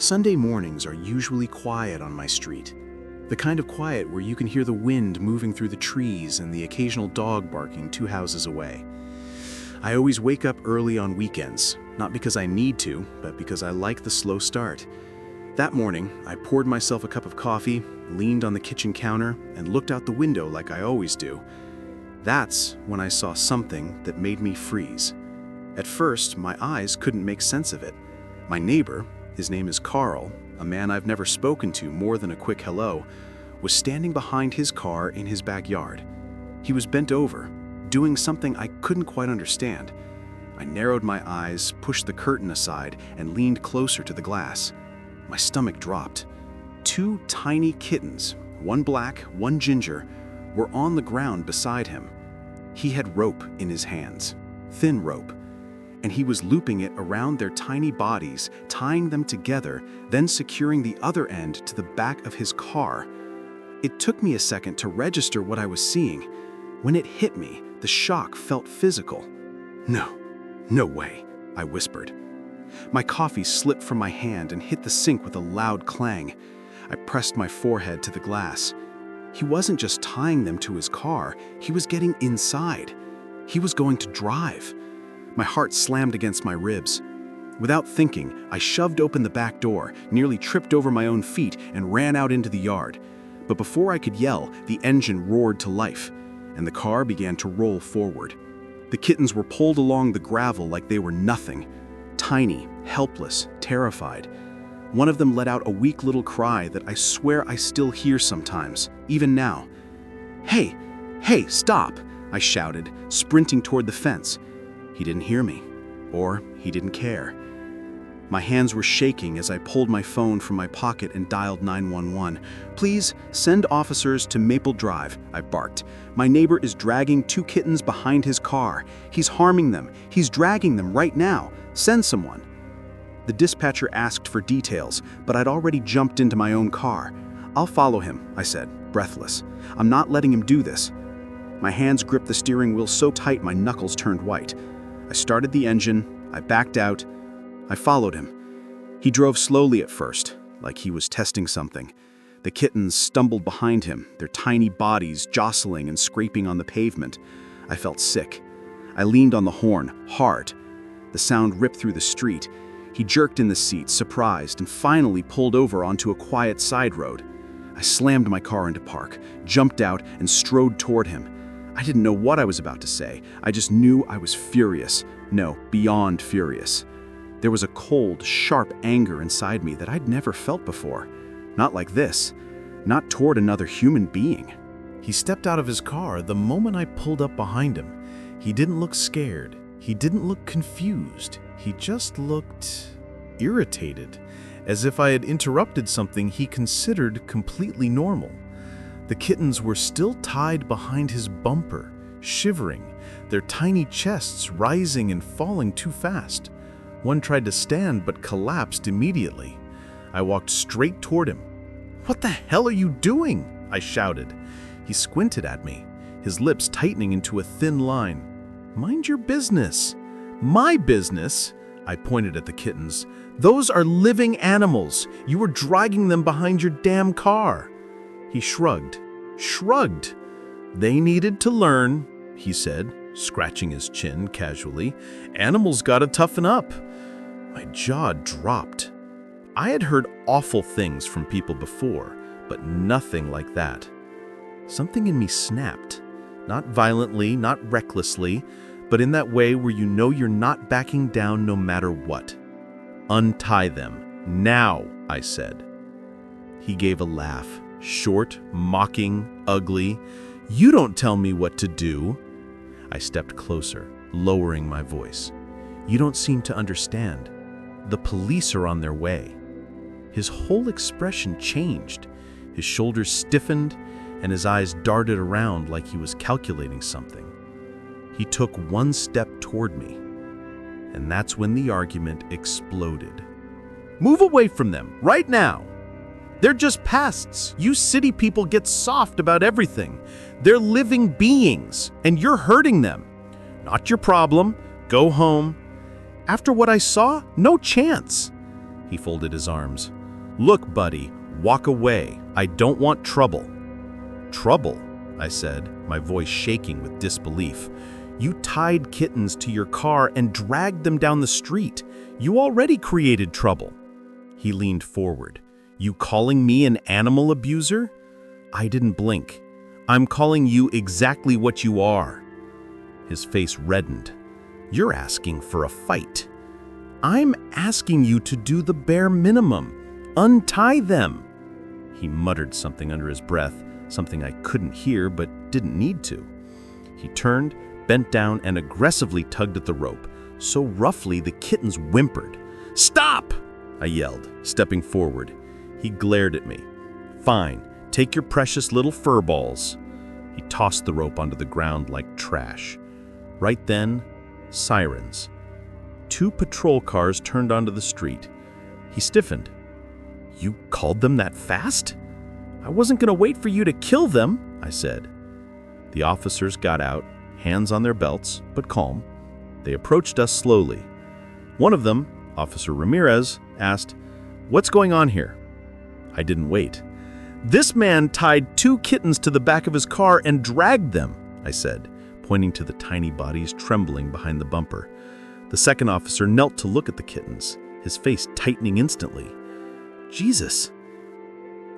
Sunday mornings are usually quiet on my street. The kind of quiet where you can hear the wind moving through the trees and the occasional dog barking 2 houses away. I always wake up early on weekends, not because I need to, but because I like the slow start. That morning, I poured myself a cup of coffee, leaned on the kitchen counter, and looked out the window like I always do. That's when I saw something that made me freeze. At first, my eyes couldn't make sense of it. My neighbor, his name is Carl, a man I've never spoken to more than a quick hello, was standing behind his car in his backyard. He was bent over, doing something I couldn't quite understand. I narrowed my eyes, pushed the curtain aside, and leaned closer to the glass. My stomach dropped. 2 tiny kittens, one black, one ginger, were on the ground beside him. He had rope in his hands, thin rope, and he was looping it around their tiny bodies, tying them together, then securing the other end to the back of his car. It took me a second to register what I was seeing. When it hit me, the shock felt physical. No way, I whispered. My coffee slipped from my hand and hit the sink with a loud clang. I pressed my forehead to the glass. He wasn't just tying them to his car, he was getting inside. He was going to drive. My heart slammed against my ribs. Without thinking, I shoved open the back door, nearly tripped over my own feet, and ran out into the yard. But before I could yell, the engine roared to life, and the car began to roll forward. The kittens were pulled along the gravel like they were nothing. Tiny, helpless, terrified. One of them let out a weak little cry that I swear I still hear sometimes, even now. Hey, stop!" I shouted, sprinting toward the fence. He didn't hear me, or he didn't care. My hands were shaking as I pulled my phone from my pocket and dialed 911. "Please send officers to Maple Drive," I barked. "My neighbor is dragging 2 kittens behind his car. He's harming them. He's dragging them right now. Send someone." The dispatcher asked for details, but I'd already jumped into my own car. "I'll follow him," I said, breathless. "I'm not letting him do this." My hands gripped the steering wheel so tight my knuckles turned white. I started the engine, I backed out, I followed him. He drove slowly at first, like he was testing something. The kittens stumbled behind him, their tiny bodies jostling and scraping on the pavement. I felt sick. I leaned on the horn, hard. The sound ripped through the street. He jerked in the seat, surprised, and finally pulled over onto a quiet side road. I slammed my car into park, jumped out, and strode toward him. I didn't know what I was about to say. I just knew I was furious. No, beyond furious. There was a cold, sharp anger inside me that I'd never felt before. Not like this. Not toward another human being. He stepped out of his car the moment I pulled up behind him. He didn't look scared. He didn't look confused. He just looked irritated, as if I had interrupted something he considered completely normal. The kittens were still tied behind his bumper, shivering, their tiny chests rising and falling too fast. One tried to stand but collapsed immediately. I walked straight toward him. "What the hell are you doing?" I shouted. He squinted at me, his lips tightening into a thin line. "Mind your business." "My business?" I pointed at the kittens. "Those are living animals. You were dragging them behind your damn car." He shrugged. "They needed to learn," he said, scratching his chin casually. "Animals gotta toughen up." My jaw dropped. I had heard awful things from people before, but nothing like that. Something in me snapped. Not violently, not recklessly, but in that way where you know you're not backing down no matter what. "Untie them. Now," I said. He gave a laugh. Short, mocking, ugly. "You don't tell me what to do." I stepped closer, lowering my voice. "You don't seem to understand. The police are on their way." His whole expression changed. His shoulders stiffened, and his eyes darted around like he was calculating something. He took one step toward me, and that's when the argument exploded. "Move away from them, right now! They're just pests. You city people get soft about everything. They're living beings, and you're hurting them. Not your problem. Go home." After what I saw, no chance. He folded his arms. "Look, buddy, walk away. I don't want trouble." "Trouble?" I said, my voice shaking with disbelief. "You tied Kittens to your car and dragged them down the street. You already created trouble." He leaned forward. "You calling me an animal abuser?" I didn't blink. "I'm calling you exactly what you are." His face reddened. "You're asking for a fight." "I'm asking you to do the bare minimum. Untie them." He muttered something under his breath, something I couldn't hear but didn't need to. He turned, bent down, and aggressively tugged at the rope, so roughly the kittens whimpered. "Stop!" I yelled, stepping forward. He glared at me. "Fine, take your precious little fur balls." He tossed the rope onto the ground like trash. Right then, sirens. 2 patrol cars turned onto the street. He stiffened. "You called them that fast?" "I wasn't going to wait for you to kill them," I said. The officers got out, hands on their belts, but calm. They approached us slowly. One of them, Officer Ramirez, asked, "What's going on here?" I didn't wait. "This man tied 2 kittens to the back of his car and dragged them," I said, pointing to the tiny bodies trembling behind the bumper. The second officer knelt to look at the kittens, his face tightening instantly. "Jesus."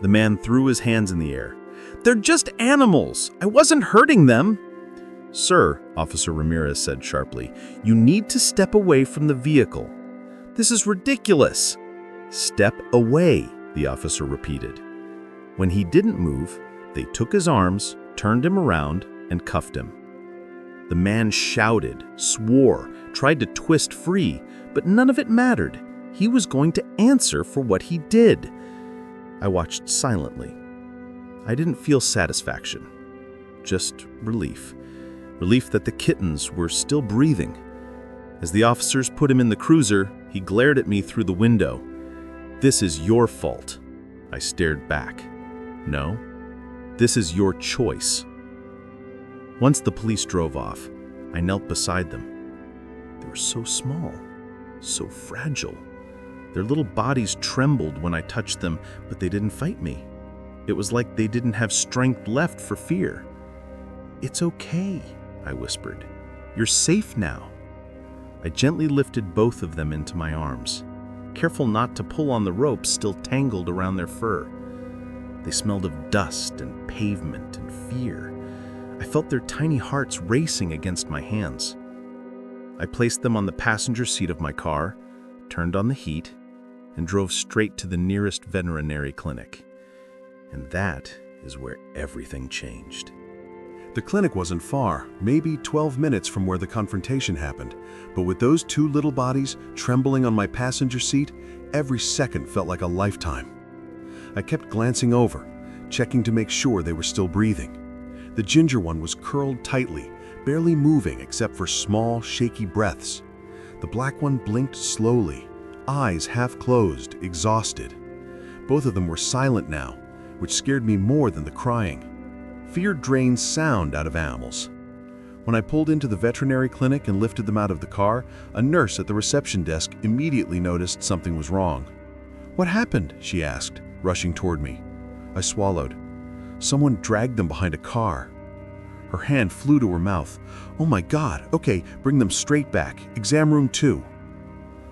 The man threw his hands in the air. "They're just animals. I wasn't hurting them." "Sir," Officer Ramirez said sharply, "you need to step away from the vehicle." "This is ridiculous." "Step away," the officer repeated. When he didn't move, they took his arms, turned him around, and cuffed him. The man shouted, swore, tried to twist free, but none of it mattered. He was going to answer for what he did. I watched silently. I didn't feel satisfaction, just relief. Relief that the kittens were still breathing. As the officers put him in the cruiser, he glared at me through the window. "This is your fault." I stared back. "No, this is your choice." Once the police drove off, I knelt beside them. They were so small, so fragile. Their little bodies trembled when I touched them, but they didn't fight me. It was like they didn't have strength left for fear. "It's okay," I whispered. "You're safe now." I gently lifted both of them into my arms, careful not to pull on the ropes still tangled around their fur. They smelled of dust and pavement and fear. I felt their tiny hearts racing against my hands. I placed them on the passenger seat of my car, turned on the heat, and drove straight to the nearest veterinary clinic. And that is where everything changed. The clinic wasn't far, maybe 12 minutes from where the confrontation happened, but with those 2 little bodies trembling on my passenger seat, every second felt like a lifetime. I kept glancing over, checking to make sure they were still breathing. The ginger one was curled tightly, barely moving except for small, shaky breaths. The black one blinked slowly, eyes half closed, exhausted. Both of them were silent now, which scared me more than the crying. Fear drains sound out of animals. When I pulled into the veterinary clinic and lifted them out of the car, a nurse at the reception desk immediately noticed something was wrong. "What happened?" she asked, rushing toward me. I swallowed. "Someone dragged them behind a car." Her hand flew to her mouth. "Oh my God, okay, bring them straight back. Exam room 2.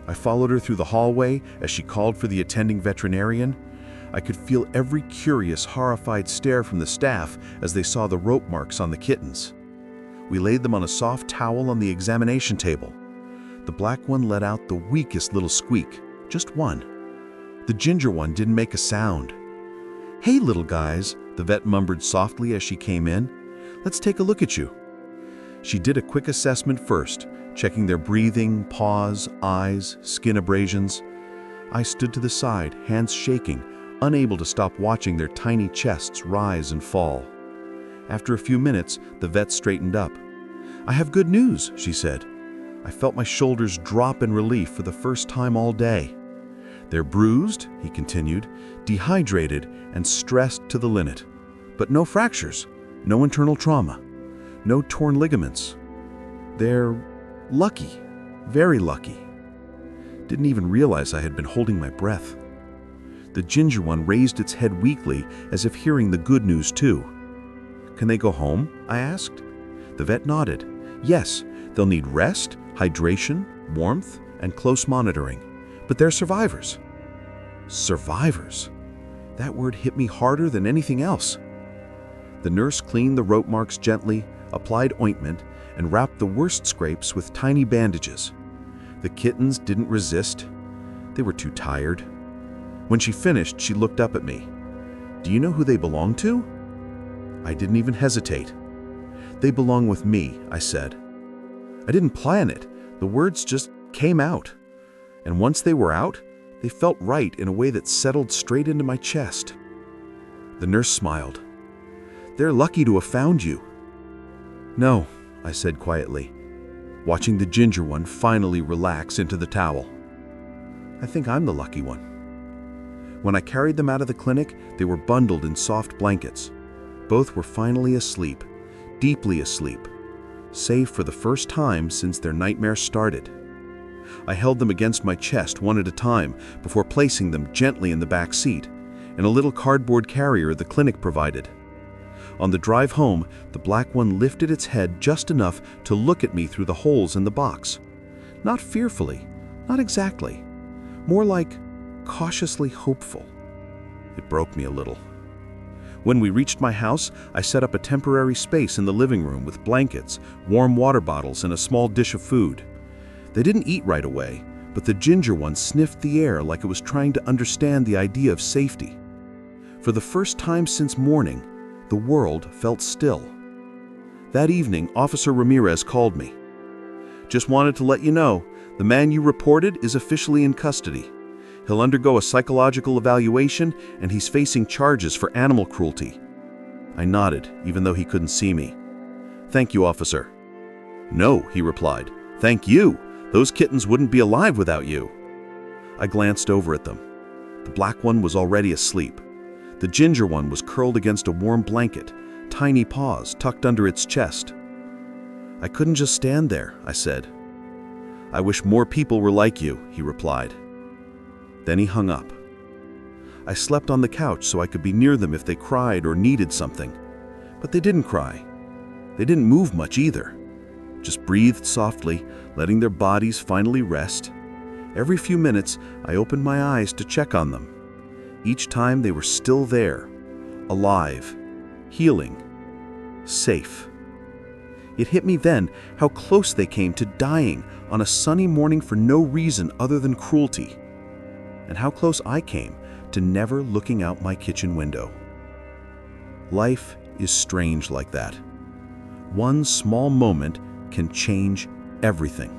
I followed her through the hallway as she called for the attending veterinarian. I could feel every curious, horrified stare from the staff as they saw the rope marks on the kittens. We laid them on a soft towel on the examination table. The black one let out the weakest little squeak, just one. The ginger one didn't make a sound. "Hey, little guys," the vet mumbled softly as she came in. "Let's take a look at you." She did a quick assessment first, checking their breathing, paws, eyes, skin abrasions. I stood to the side, hands shaking, unable to stop watching their tiny chests rise and fall. After a few minutes, the vet straightened up. "I have good news," she said. I felt my shoulders drop in relief for the first time all day. "They're bruised," he continued, "dehydrated and stressed to the limit. But no fractures, no internal trauma, no torn ligaments. They're lucky, very lucky." Didn't even realize I had been holding my breath. The ginger one raised its head weakly, as if hearing the good news too. "Can they go home?" I asked. The vet nodded. "Yes, they'll need rest, hydration, warmth, and close monitoring. But they're survivors." Survivors? That word hit me harder than anything else. The nurse cleaned the rope marks gently, applied ointment, and wrapped the worst scrapes with tiny bandages. The kittens didn't resist. They were too tired. When she finished, she looked up at me. "Do you know who they belong to?" I didn't even hesitate. "They belong with me," I said. I didn't plan it. The words just came out. And once they were out, they felt right in a way that settled straight into my chest. The nurse smiled. "They're lucky to have found you." "No," I said quietly, watching the ginger one finally relax into the towel. "I think I'm the lucky one." When I carried them out of the clinic, they were bundled in soft blankets. Both were finally asleep, deeply asleep, save for the first time since their nightmare started. I held them against my chest one at a time before placing them gently in the back seat, in a little cardboard carrier the clinic provided. On the drive home, the black one lifted its head just enough to look at me through the holes in the box. Not fearfully, not exactly. More like cautiously hopeful. It broke me a little. When we reached my house, I set up a temporary space in the living room with blankets, warm water bottles, and a small dish of food. They didn't eat right away, but the ginger one sniffed the air like it was trying to understand the idea of safety. For the first time since morning, the world felt still. That evening, Officer Ramirez called me. "Just wanted to let you know, the man you reported is officially in custody. He'll undergo a psychological evaluation, and he's facing charges for animal cruelty." I nodded, even though he couldn't see me. "Thank you, officer." "No," he replied. "Thank you. Those kittens wouldn't be alive without you." I glanced over at them. The black one was already asleep. The ginger one was curled against a warm blanket, tiny paws tucked under its chest. "I couldn't just stand there," I said. "I wish more people were like you," he replied. Then he hung up. I slept on the couch so I could be near them if they cried or needed something. But they didn't cry. They didn't move much either. Just breathed softly, letting their bodies finally rest. Every few minutes, I opened my eyes to check on them. Each time they were still there, alive, healing, safe. It hit me then how close they came to dying on a sunny morning for no reason other than cruelty, and how close I came to never looking out my kitchen window. Life is strange like that. One small moment can change everything.